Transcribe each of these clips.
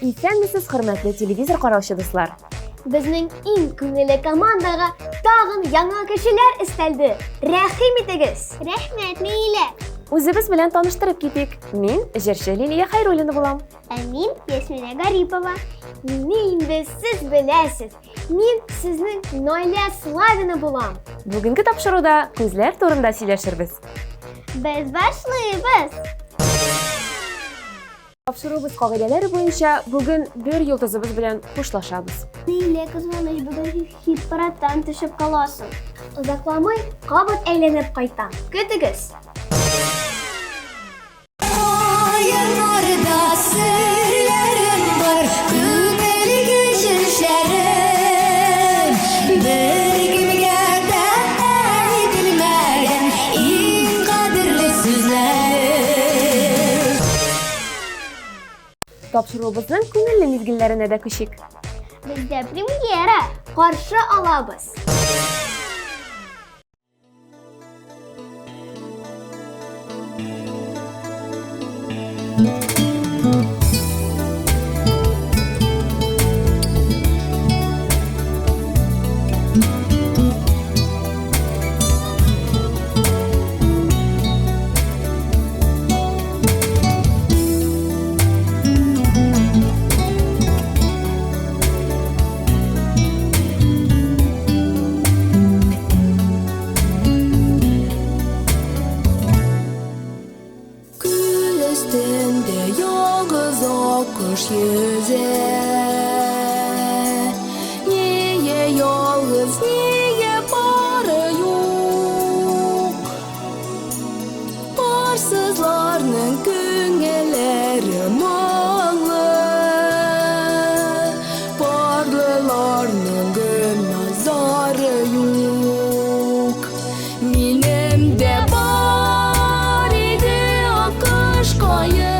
Исәнмесез, хөрмәтле телевизор караучы дуслар. Безнең иң күңелле командага тагын яңа кешеләр өстәлде. Рәхим итегез. Рәхмәт, Лилия. Үзебез белән таныштырып китик. Мин җырчы Лилия Хәйруллина булам. Ә мин Ясмина Гарипова. Мине инде сез беләсез. Мин сезнең Наилә Славина булам. Бүгенге тапшыруда күзләр турында сөйләшербез. Без башлыйбыз. Тапшыруыбыз кагыйдәләре буенча бүген бер йолдызыбыз белән хушлашабыз. Лилия кызганыч, бүген хит-парадтан төшеп каласың. Озакламый кабат әйләнеп кайтам. Көтегез. Тапшыруыбызның күңелле мизгелләренә дә күчик. Бездә премьера. Каршы алабыз. Kuş yüze niye yalnız niye barı yok barsızlarının güngeleri mağlı barlılarının gün nazarı yok benim de var idi akış kayı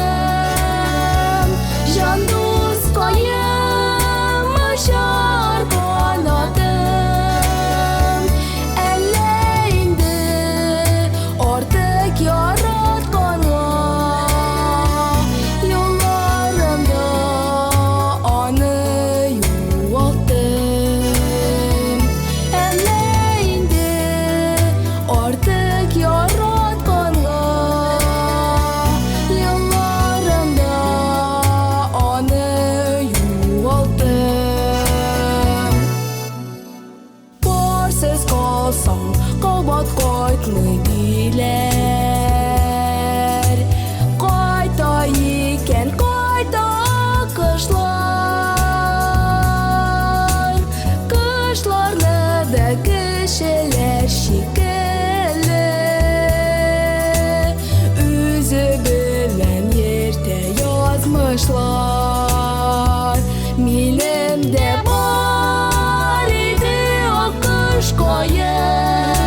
Milim de var idi akış koyun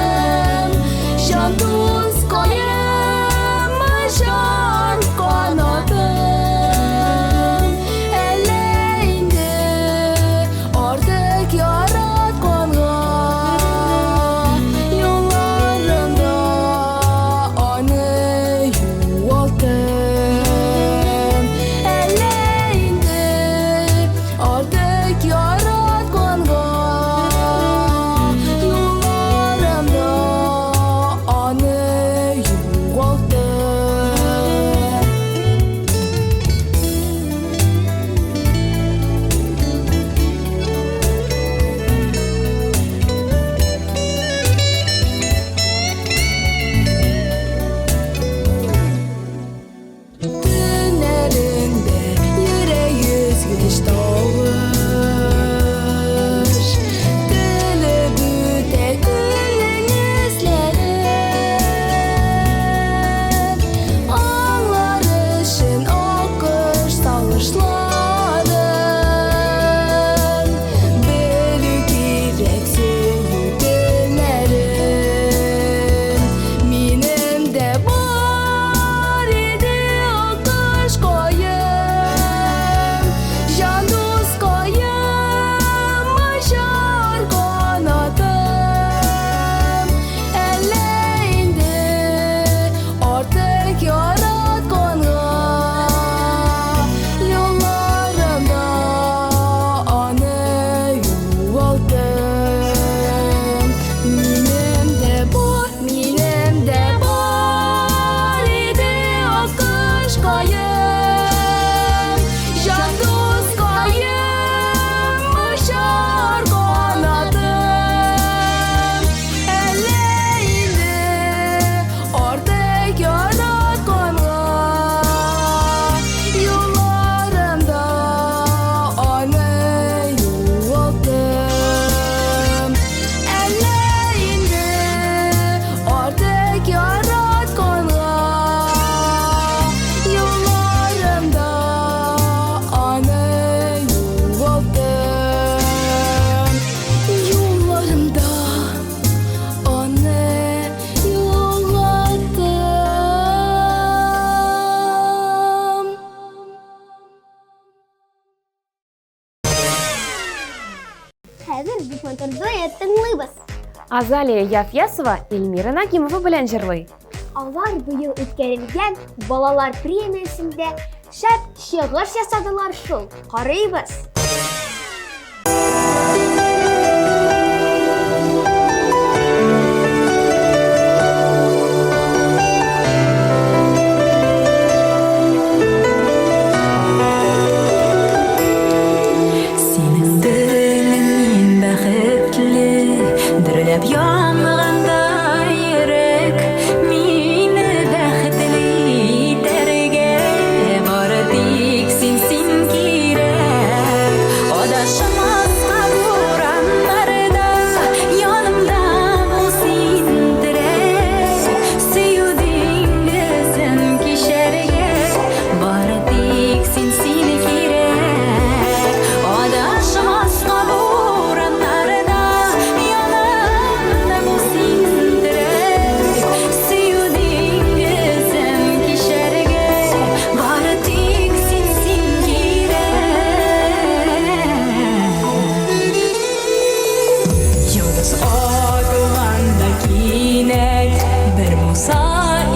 Şanduz koyun Maşar kanadım Eleyindi artık yaratkanı Yollarında anı yuvaldım Eleyindi Хәзер Дипмонтарда тыңлыйбыз. Азалия Яфьясова Эльмира Нагимова белән җырлый. Алар быел үткәрелгән балалар премиясендә шәп чыгыш ясадылар шул. Карыйбыз. Синең белән бәхетле, дөрләп янганда йөрәк, мине бәхетле итәргә бары тик син кирәк. Адашмаска бураннарда янымда бул син терәк, сөю диңгезен кишәргә бары тик син кирәк. Адашмаска бураннарда янымда бул син терәк, сөю диңгезен кишәргә бары тик син кирәк. Йолдыз атылганда кинәт, бер булса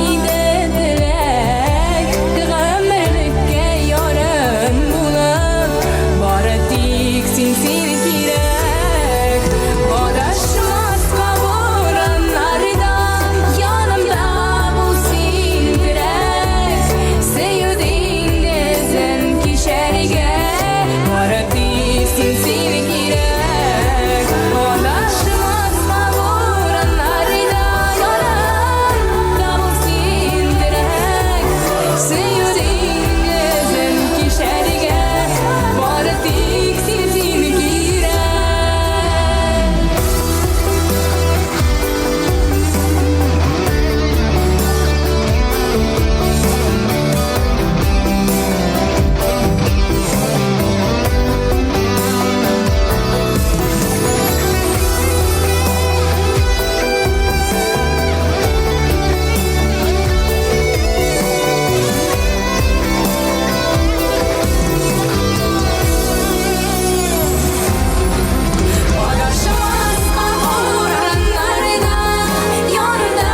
иде теләк, гомерлеккә ярым булып, бары тик син кирәк. Адашмаска бураннарда янымда бул син терәк, сөю диңгезен кишәргә бары тик син кирәк. Адашмаска бураннарда янымда бул син терәк, сөю диңгезен кишәргә бары тик син кирәк. Адашмаска бураннарда янымда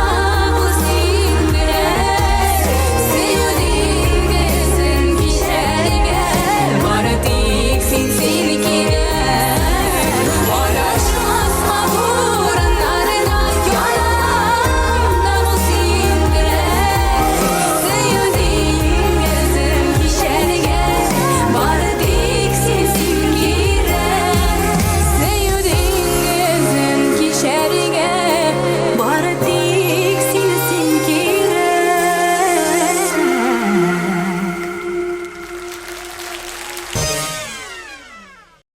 бул син терәк, сөю диңгезен кишәргә бары тик син кирәк. Адашмаска бураннарда янымда бул син терәк, сөю диңгезен кишәргә бары тик син кирәк. Сөю диңгезен кишәргә бары тик син кирәк.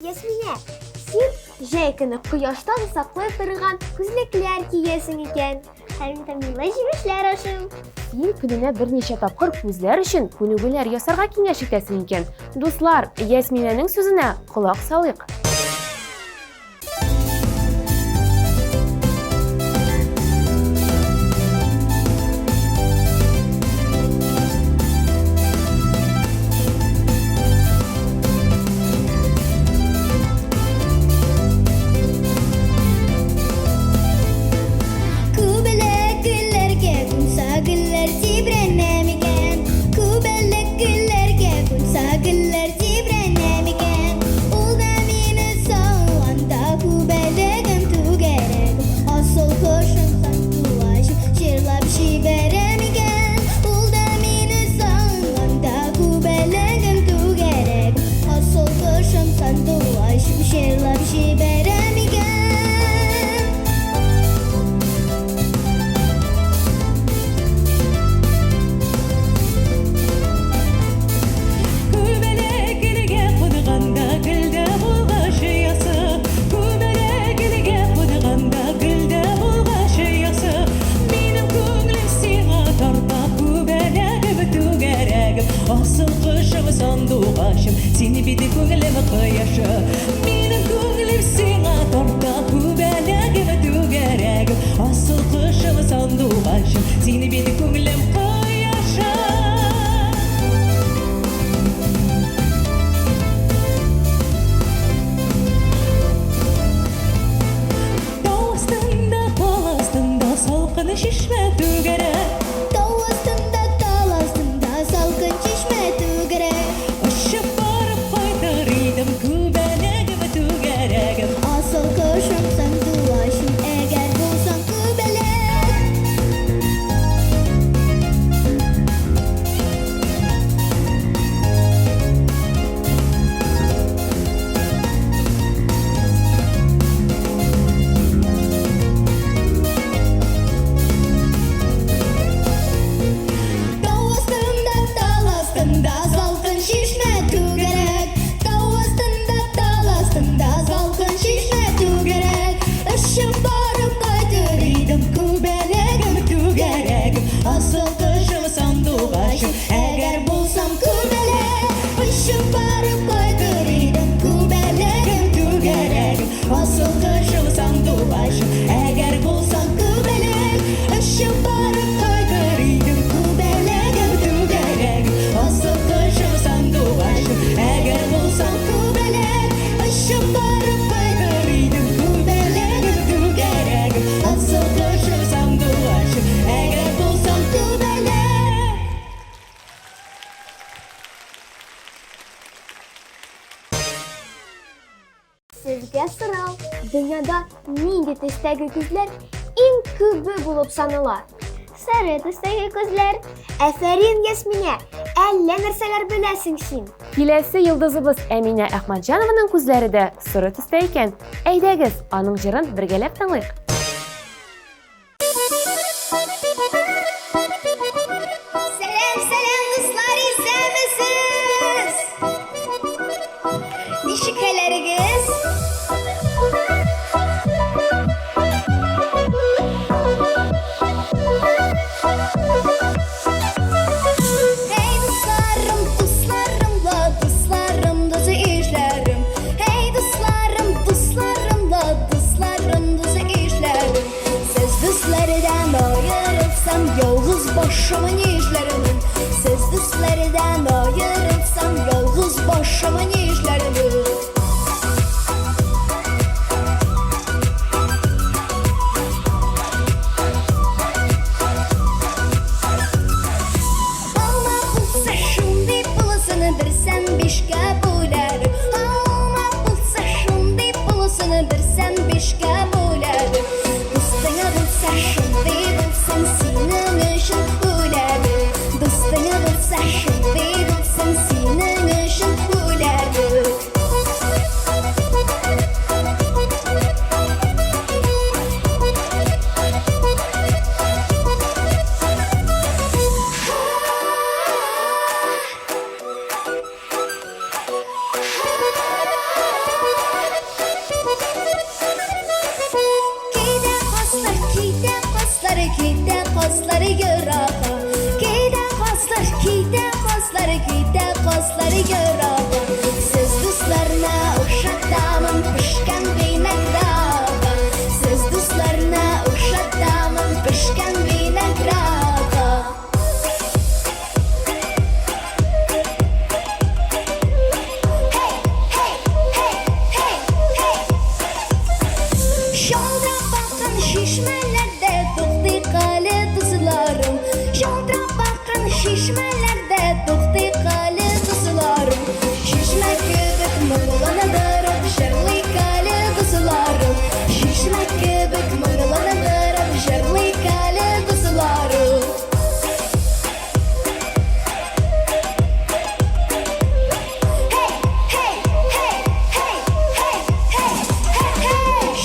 Ясминә, син җәй көне кояштан саклай торган күзлекләр киесең икән. Һәм тәмле җимешләр ашыйм. Син көненә берничә тапкыр күзләр өчен күнегүләр ясарга киңәш итәсең икән. Дуслар, Ясминәнең сүзенә колак салыйк. Күбәләк гөлләргә кунса гөлләр тибрәнә микән? Күбәләк гөлләргә кунса гөлләр тибрәнә микән? Ул да мине сагынганда күбәләгем түгәрәк. Асыл кошым сандугач җырлап җибәрә микән? Ул да мине сагынганда күбәләгем түгәрәк. Асыл кошым сандугач җырлап җибәрә микән? Күбәләк гөлгә кунганда гөлдә булгач ясы, күбәләк гөлгә кунганда гөлдә булгач ясы. Минем күңелем сиңа тарта, күбәләгем түгәрәгем, асыл кышым сандугачым, син бит күңелем кояшы. Минем күңелем сиңа тарта, күбәләгем түгәрәгем, асыл кышым сандугачым, син бит күңелем кояшы. salkın şişme tügere Tau астында салқын чишмә түгәрәк Ұшып барып қайтаридым күбәләгім түгәрәгім Асыл кошым сандуашым әгәр булсаң күбәләк Тау астында салқын чишмә түгәрәк Тау астында салқын чишмә түгәрәк Ұшып барып қайтаридым күбәләгім түгәрәгім Асыл кышым сандуғашым әгәр болсам күбәләк Ұшып барып қайтаридым күбәләгім түгәрәгім Асыл кышым сандуғашым әгәр болсам күбәләк Ұшып барып қайтаридым күбәләгім түгәрәгім Асыл кышым сандуғашым әгәр болсам күбәләк Ұшып барып қайтаридым күбәләгім түгәрәгім Асыл кышым сандуғашым әгәр болсам күбәләк Сезгә сорау. Дөньяда нинди төстәге күзләр иң күбе булып санала? Сары төстәге күзләр. Афәрин Ясминә, әллә нәрсәләр беләсең син? Киләсе йолдызыбыз Әминә Әхмәтҗанованың күзләре дә соры төстә икән. Әйдәгез, аның җырын бергәләп тыңлыйк. Сәлам, дуслар, исәнмесез? Ничек хәлләрегез? Hey duslарым, дусы ишләрем. Hey дусларым, дусы ишләрем. Сез дуслардан аерылсам, ялгыз башыма ни эшләрем? Сез дуслардан аерылсам, ялгыз башыма ни эшләрем? Алма булса шундый булысыны берсән бишкә бүләр. Алма булса шундый булысыны берсән бишкә бүләр. Дустыңа булса шундый булсын синең өчен бүләр. Дустыңа булса шундый булсын синең өчен бүләр. Кейдә каслары ярага. Кейдә каслары ярага. Сез дусларына ошатамын пешкән винограда. Сез дусларына ошатамын пешкән винограда. Шалтырап шишмәләрдә туктый кале дусларым. Шалтырап шишмәләрдә туктый кале дусларым. Шишмә кебек моңлана барып җырлый кале дусларым. Шишмә кебек моңлана барып җырлый кале дусларым.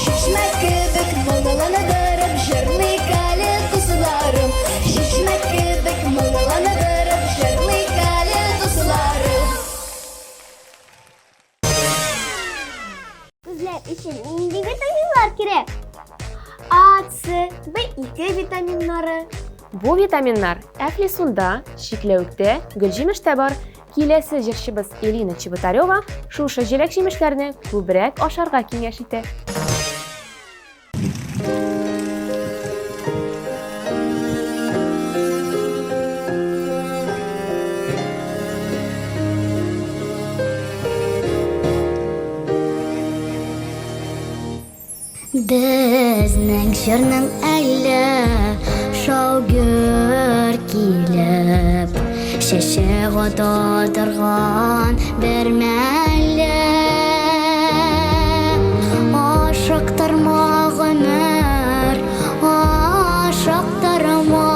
Шишмә кебек моңлана барып җырлый кале дусларым. Шишмә кебек моңлана барып җырлый кале дусларым. Күзләр өчен нинди витаминнар кирәк? А, С, В2 витаминнары. Бу витаминнар әфлисунда, шикләвектә, гөлҗимештә бар. Киләсе җырчыбыз Элина Чеботарева шушы җиләк-җимешләрне күбрәк ашарга киңәш итә. Безнең җырның әллә гөр килеп, шеше года торган бер мәле. Ашыктырма гомер, ашыктырма,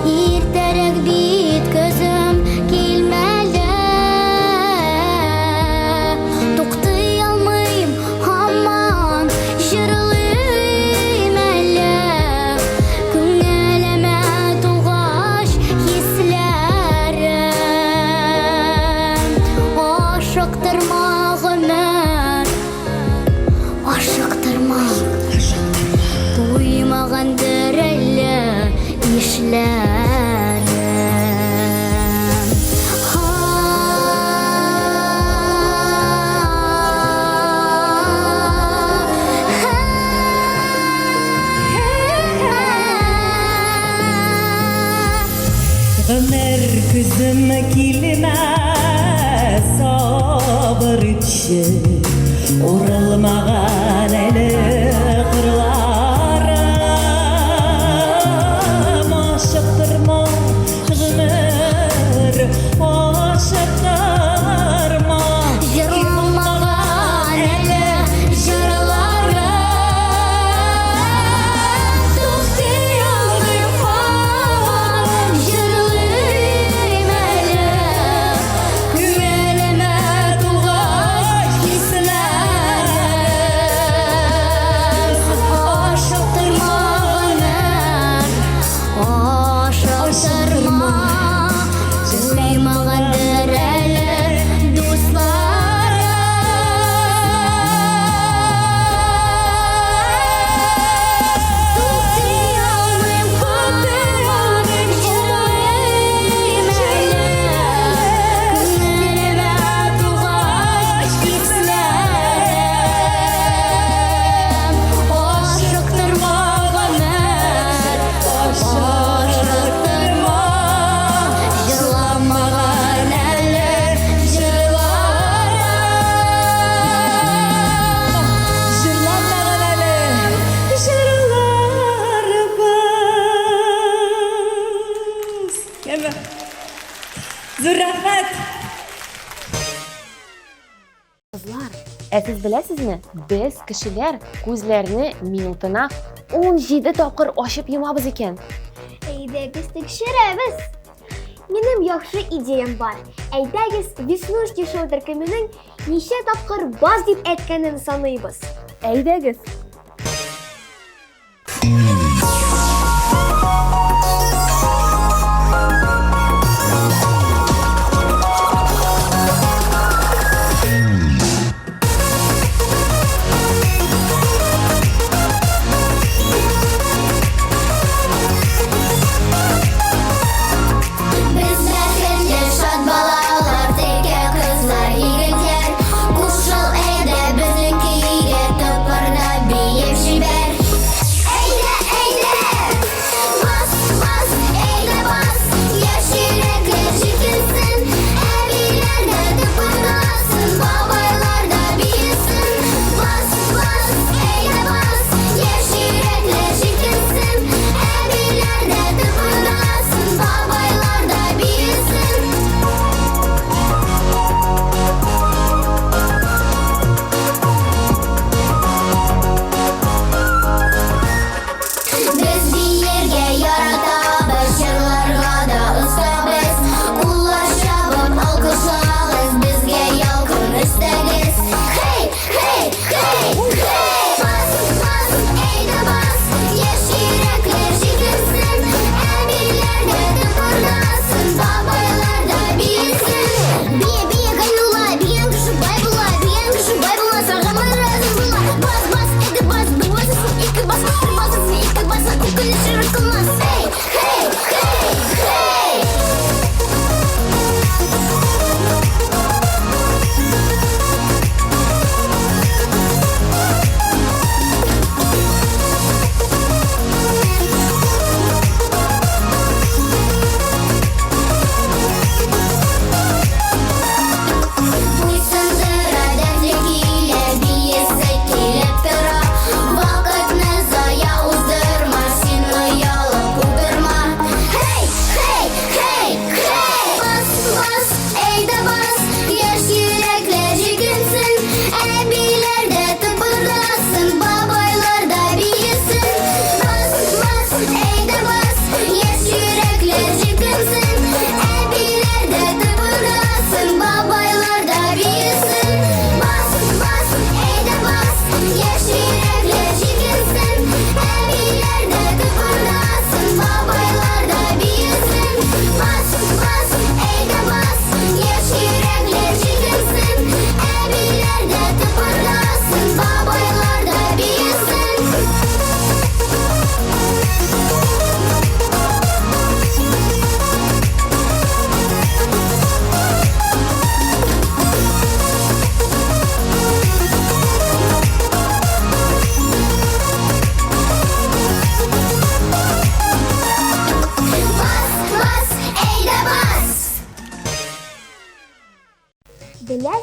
иртәрәк бит көзем килмәле. Туктый алмыйм һаман җырлыйм әле, күңелемә тугач хисләрем. Ашыктырма гомер, ашыктырма, туймагандыр әле ишләрем. Гомер күзем килмәс, сабыр итче, урылмаган әле кырларым. Ашыктырма гомер, ашыктырма, Җырламаган әле җырларым. Туктый алмыйм һаман җырлыйм әле, күңелемә тугач хисләрем. Ашыктырма гомер, ашыктырма, туймагандыр әле дусларым. Туктый алмыйм һаман җырлыйм әле, күңелемә тугач хисләрем. Ашыктырма гомер, ашыктырма, җырламаган әле җырларым. җырламаган әле җырларыбыз. Әмма зур рәхмәт. Кызлар, сез беләсезме, без кешеләр күзләрне минутына 17 тапкыр ачып йомабыз икән. Әйдәгез тикшерәбез. Минем яхшы идеям бар. Әйдәгез Веснушки шоу төркеменең ничә тапкыр баз дип әйткәнен саныйбыз. Әйдәгез. Без бәхетле шат балалар, теге кызлар, егетләр. Кушыл әйдә безнекегә, тыпырда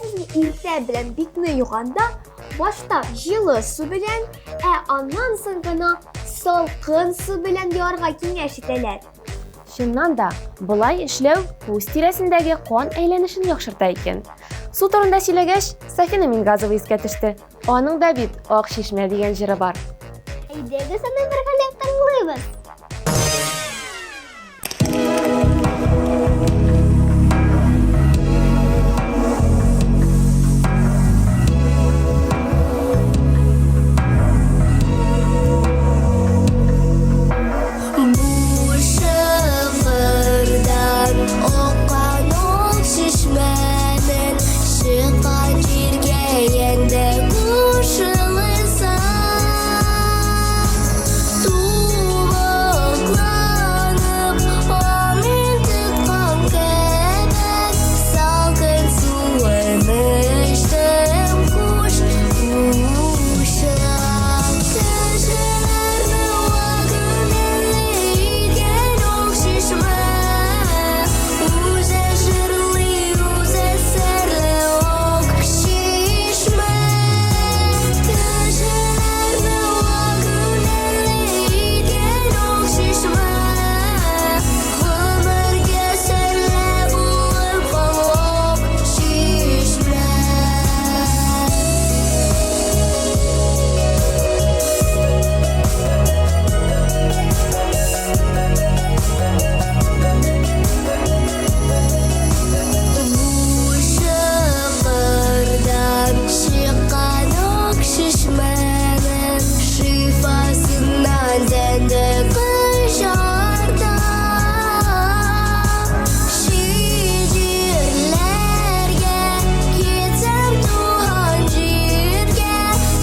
sizge irte bilen bitme yuğanda başta жылы su bilen, andan soň gana salkın su bilen diyorga kengeş iteler. Şundan da bulay işlew pus tiresindägi kon eýlenişini ýakşyrta eken. Su turunda silegeş, Safina Mingazowa isge düşdi. Onuň da bit Ok Şişme diýen jeri bar. Eýdegi sana birgele taňlaýbys. Bu şehirden okan ok şişmenin şıkan jirgeyende kuşulsa tuvaklanıp amin tıkan kebek salkın su emiştim kuş kuşak köşelerini vakın eliyken ok şişme uze şırlı uze serli ok şişme köşelerini vakın eliyken ok şişme ömürge serle bulup ok şişme. Bu şehirden çıkan ok şişmenin şifasından dende kışarda şiirlerge gitsem tuhan jirge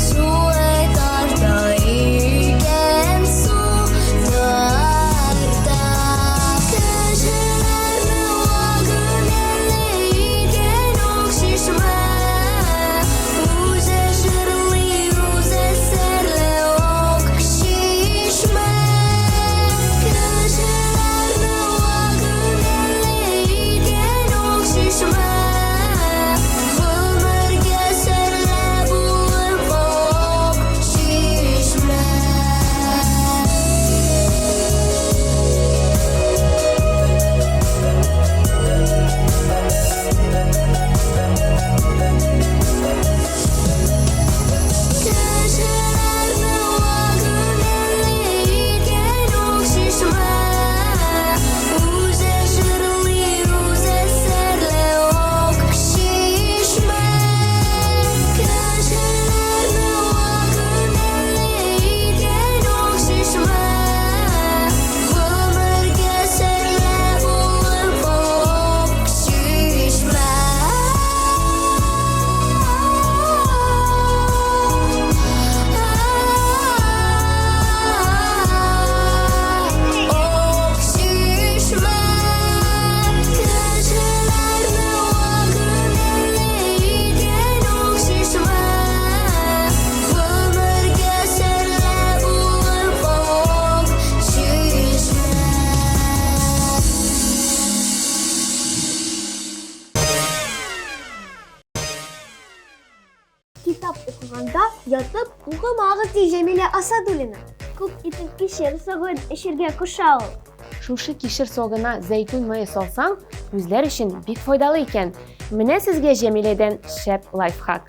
su etarda iken su darda köşelerini vakın eliyken ok şişme uze şırlı uze serli ok şişme köşelerini vakın eliyken ok şişme ömürge serle bulup ok şişme. Köşelerini vakın eliyken ok şişme uze şırlı uze serli ok şişme köşelerini vakın eliyken ok şişme ömürge serle bulup ok şişme. Ok şişme köşelerini vakın eliyken ok şişme ömürge serle bulup ok şişme. Kitap okuganda yatıp uğamağız diye Cemile Asadulina. Kup itip kişir soğun eşirge kuşağı. Şuşy kişir soguna zeytun maýy salsaň, gözler üçin bik foýdaly eken. Mine sizge Jemileden şep lifehack.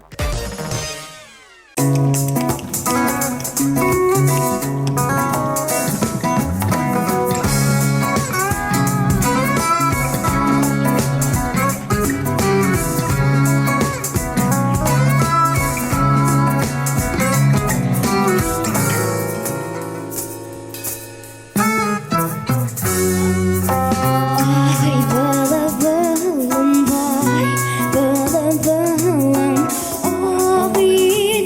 Ay bala balım vay, bala balım. O bir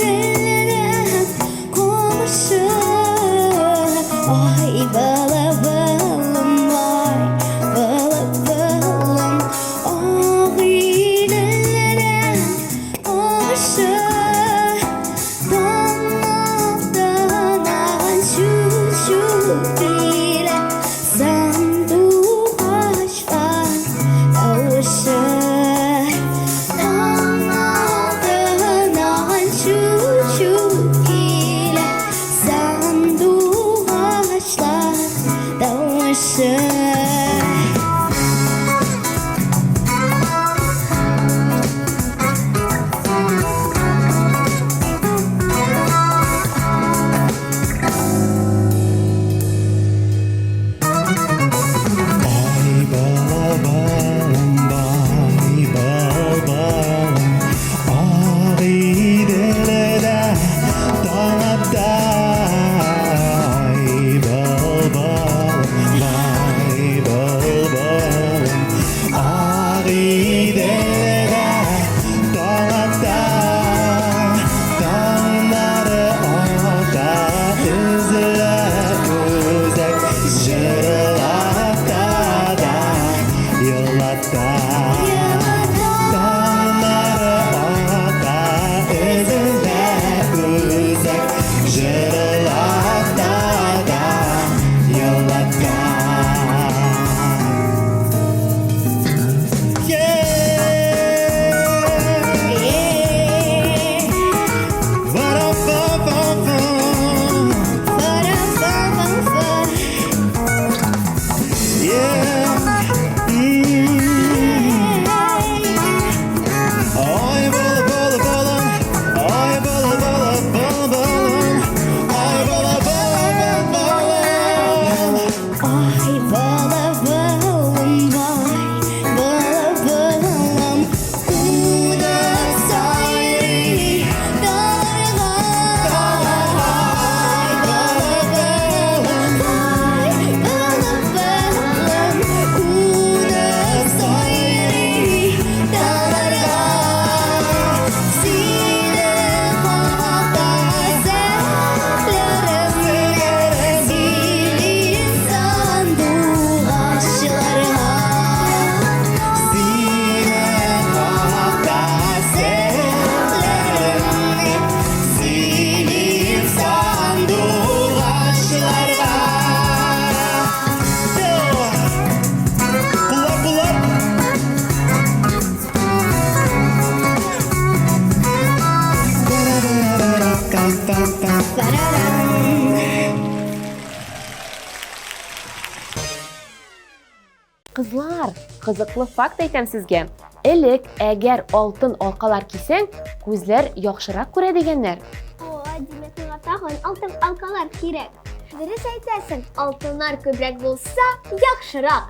Qizlar, qiziqli fakt aytam sizga. Ellik agar oltin halqalar kiysang, ko'zlar yaxshiroq ko'radi deganlar. O, demek buna tag'in altın halkalar kerak. Dürüst aytasan, altınlar ko'proq bo'lsa, yaxshiroq.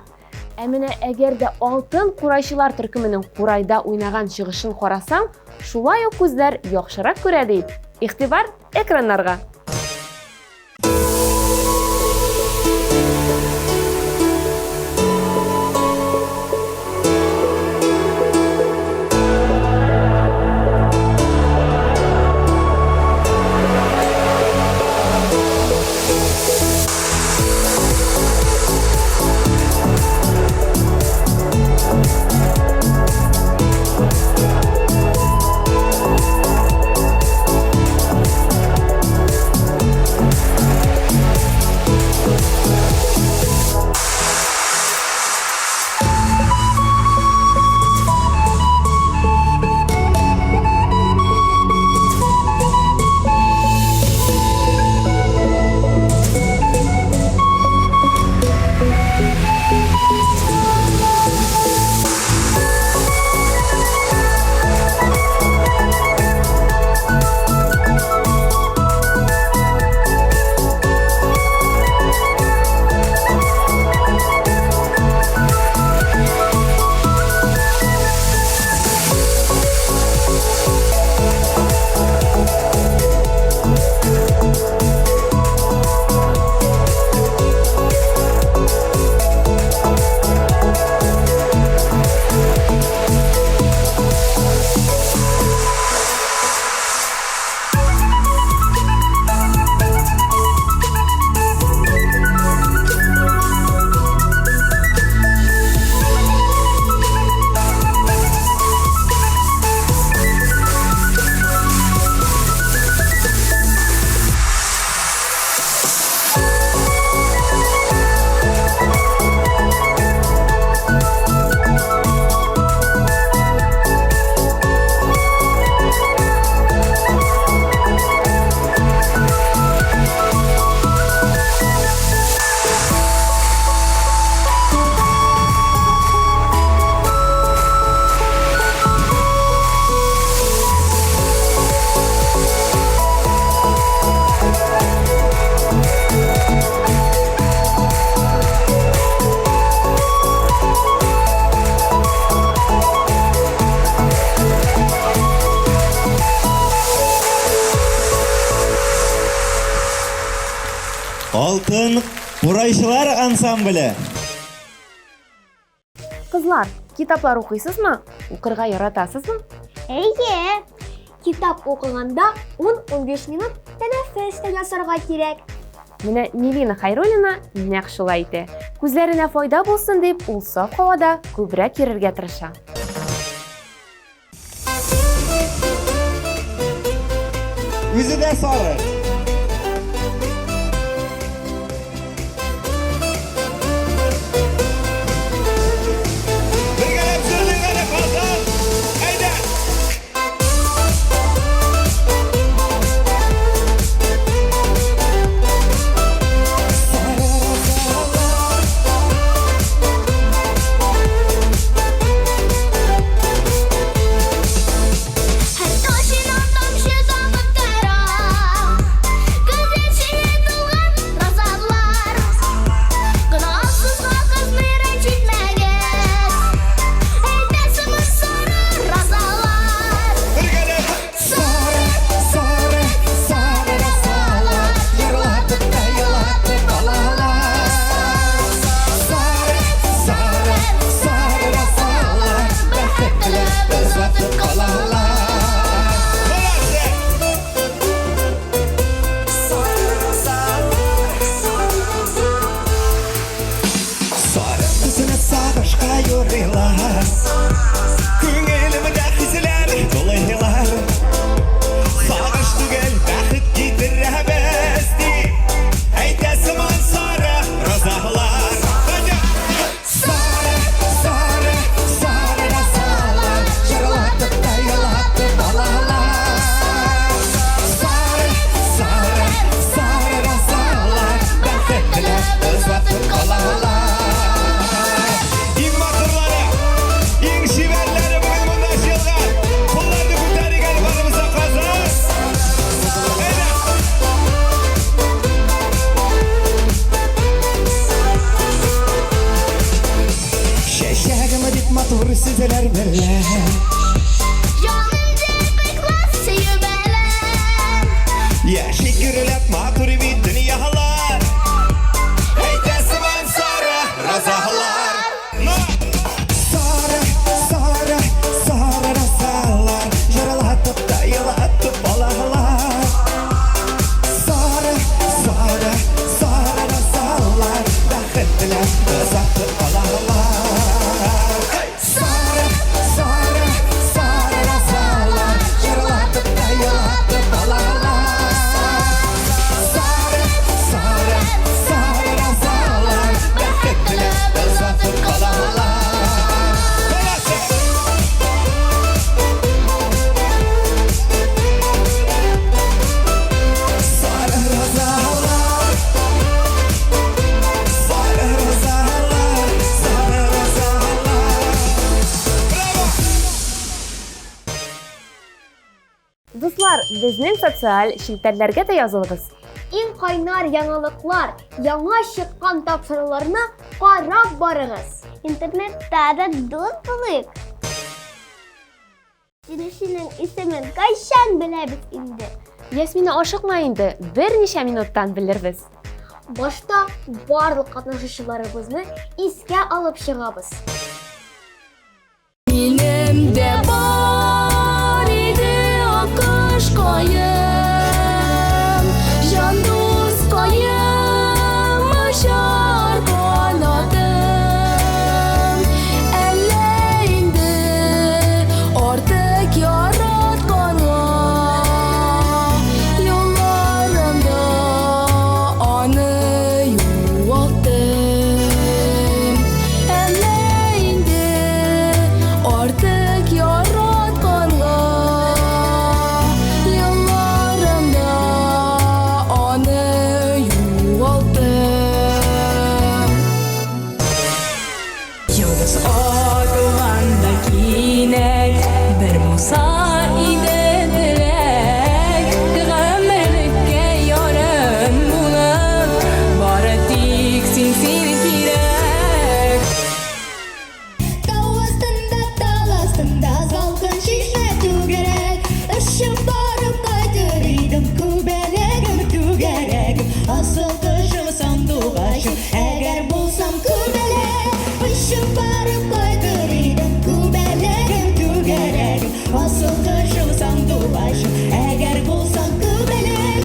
Әміне әгерде алтын қурайшылар түркімінің қурайда ойнаған шығышын қарасаң, шулай ук көзләр яхшырак күрә дейт. Игътибар экраннарга. Алтын Qurayshılar ансамблі. Кызлар, китаплар укыйсызмы? Укырга яратасызмы? Әйе, китап оқығанда 10-15 минут тәнәфес ясарга кирәк. Менә Милина Хайруллина нәкъ шулай әйтә. Күзләренә файда булсын дип, ул саф һавада күбрәк йөрергә тырыша. Үзе дә сары. Дуслар, безнең социаль челтәрләргә дә язылыгыз. Иң кайнар яңалыклар, яңа чыккан тапшыруларны карап барыгыз. Интернетта да дус булыйк. Синең исемен кайчан беләбез инде? Ясмина, ашыкма инде, берничә минуттан белербез. Башта барлык катнашучыларыбызны искә алып чыгабыз. Минем дә бар иде акышкаем, җан дускаем, очар канатым. Әллә инде артык яратканга, юлларымда аны югалттым. Әллә инде артык яратканга, юлларымда аны югалттым. Йолдыз атылганда кинәт, бер булса иде теләк, гомерлеккә ярым булып, бары тик син кирәк. Тау астында салкын шишмә түгәрәк. Очып барып кайтыр идем, күбәләгем түгәрәгем. Асыл кышым сандугачым, әгәр булсам күбәләк. Очып барып кайтыр идем, күбәләгем түгәрәгем. Асыл кышым сандугачым, әгәр булсам күбәләк.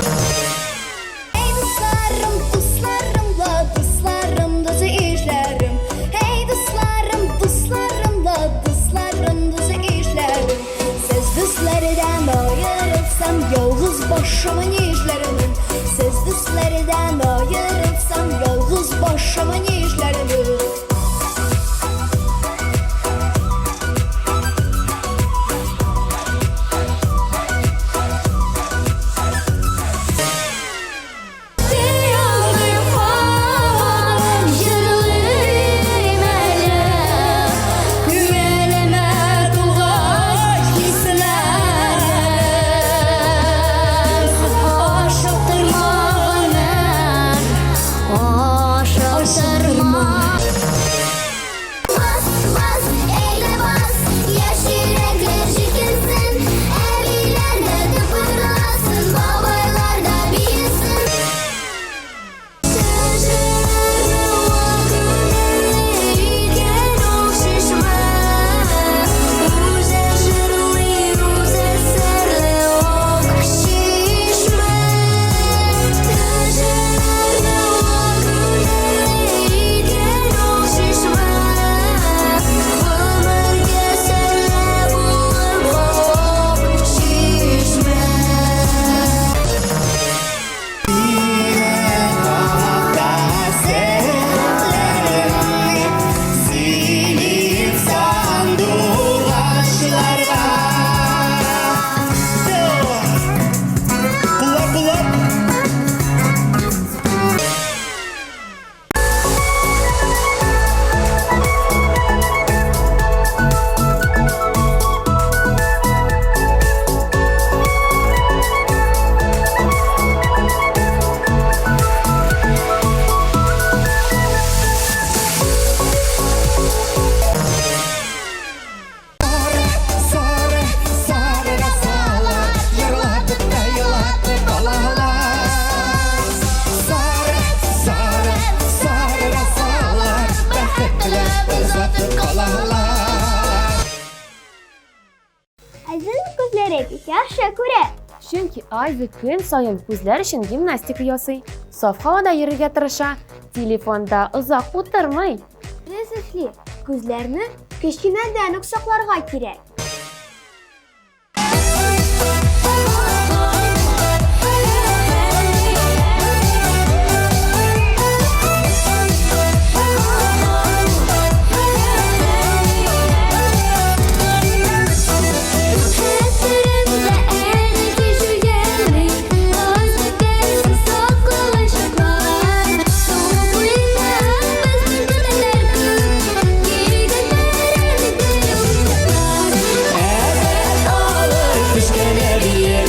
Ey dostlarım, dostlarımla, dostlarım dostu işlerim. Hey dostlarım, dostlarımla, dostlarım dostu işlerim. Siz dostlardan ayırırsam yalnız başıma işlerim. Siz dostlardan ayırırsam yalnız başıma işlerim. Bas, bas, eyle bas, yaş yürekler şekilsin. Evilerde de fırlasın, babaylar da bilsin. Şaşırdı vakitlerken o şişme. Uze jırlı, uze serli ok şişme. Şaşırdı vakitlerken o şişme. Ömür keserle bulup ok şişme. Silip sanduğaçlarda. Kulak kulak. Sarı, sarı rasalar, yırlatıp da yırlatıp alalar. Sarı, sarı, sarı rasalar, bəhətlə uzatıp kalalar. Әзен күзләре яхшы күрә. Чөнки ай ve көн сайын күзләр өчен гимнастика ясый, саф һавада йөрергә тырыша, телефонда озак утырмый. Без эшли, күзләрне кечкенәдән үк сакларга кирәк. Hesserimde el düşüyenlik, azlık gelsin saklanacaklar. Soğuk uyuyan bezmin kadeler kız, geri gönderenlik de yolacaklar. Düşkene bir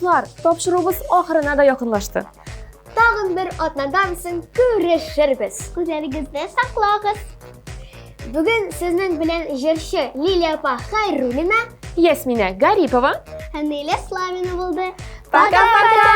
Dostlar, topshiruvimiz oxirina da yaqinlashdi. Tag'in bir atnadan so'ng ko'rishirmiz. O'zlaringizni saqlag'iz. Bugun sizning bilan jirshi Liliya opa Xayrulina. Yasmina Garipova. Hanila Slavina bo'ldi. Пока-пока!